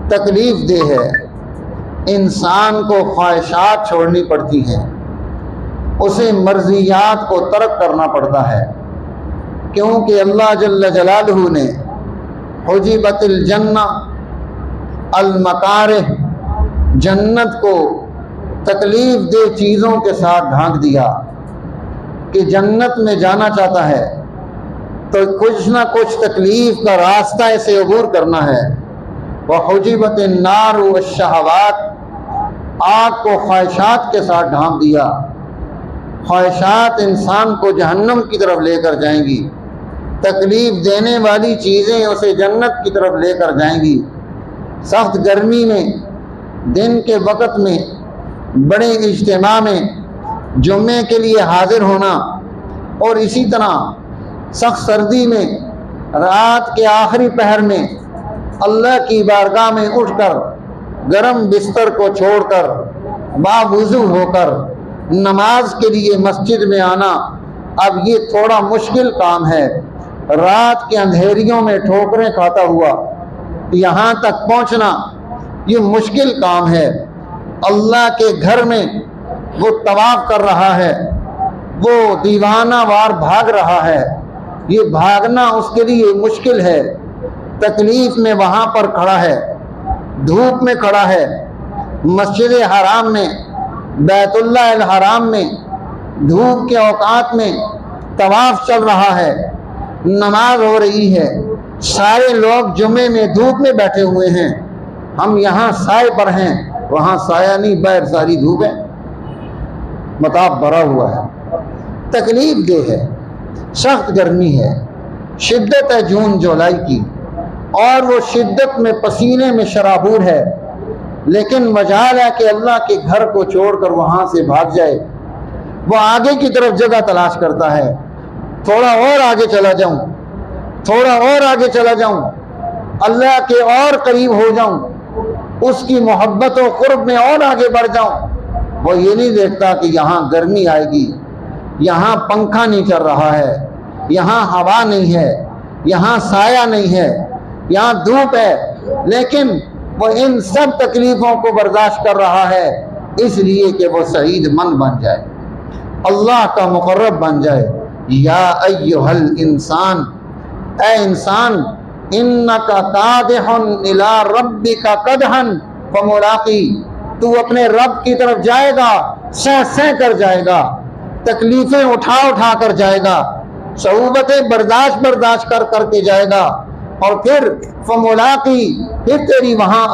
تکلیف دہ ہے، انسان کو خواہشات چھوڑنی پڑتی ہیں، اسے مرضیات کو ترک کرنا پڑتا ہے، کیونکہ اللہ جل جلالہ نے حجبت الجنہ المکارہ، جنت کو تکلیف دہ چیزوں کے ساتھ ڈھانک دیا کہ جنت میں جانا چاہتا ہے تو کچھ نہ کچھ تکلیف کا راستہ اسے عبور کرنا ہے۔ وحجبت النار والشہوات، آگ کو خواہشات کے ساتھ ڈھانپ دیا، خواہشات انسان کو جہنم کی طرف لے کر جائیں گی، تکلیف دینے والی چیزیں اسے جنت کی طرف لے کر جائیں گی۔ سخت گرمی میں، دن کے وقت میں، بڑے اجتماع میں جمعے کے لیے حاضر ہونا، اور اسی طرح سخت سردی میں رات کے آخری پہر میں اللہ کی بارگاہ میں اٹھ کر گرم بستر کو چھوڑ کر باوضو ہو کر نماز کے لیے مسجد میں آنا، اب یہ تھوڑا مشکل کام ہے۔ رات کے اندھیریوں میں ٹھوکریں کھاتا ہوا یہاں تک پہنچنا یہ مشکل کام ہے۔ اللہ کے گھر میں وہ طواف کر رہا ہے، وہ دیوانہ وار بھاگ رہا ہے، یہ بھاگنا اس کے لیے مشکل ہے، تکلیف میں وہاں پر کھڑا ہے، دھوپ میں کھڑا ہے، مسجد حرام میں، بیت اللہ الحرام میں دھوپ کے اوقات میں طواف چل رہا ہے، نماز ہو رہی ہے، سارے لوگ جمعے میں دھوپ میں بیٹھے ہوئے ہیں، ہم یہاں سائے پر ہیں، وہاں سایہ نہیں، باہر ساری دھوپ ہے، مطاف بھرا ہوا ہے، تکلیف دہ ہے، سخت گرمی ہے، شدت ہے جون جولائی کی، اور وہ شدت میں پسینے میں شرابور ہے، لیکن مجال ہے کہ اللہ کے گھر کو چھوڑ کر وہاں سے بھاگ جائے۔ وہ آگے کی طرف جگہ تلاش کرتا ہے، تھوڑا اور آگے چلا جاؤں، تھوڑا اور آگے چلا جاؤں، اللہ کے اور قریب ہو جاؤں، اس کی محبت و قرب میں اور آگے بڑھ جاؤں۔ وہ یہ نہیں دیکھتا کہ یہاں گرمی آئے گی، یہاں پنکھا نہیں چل رہا ہے، یہااں ہوا نہیں ہے، یہاں سایہ نہیں ہے، یہاں دھوپ ہے، لیکن وہ ان سب تکلیفوں کو برداشت کر رہا ہے اس لیے کہ وہ سعید مند بن جائے، اللہ کا مقرب بن جائے۔ یا ایھا الانسان، اے انسان، انک کادح الی ربک کدحا فملاقی، تو اپنے رب کی طرف جائے گا، سہ سہ کر جائے گا، تکلیفیں اٹھا اٹھا کر جائے گا، صعوبتیں برداشت کر کر کے جائے گا، اور پھر فملاقی، پھر تیری وہاں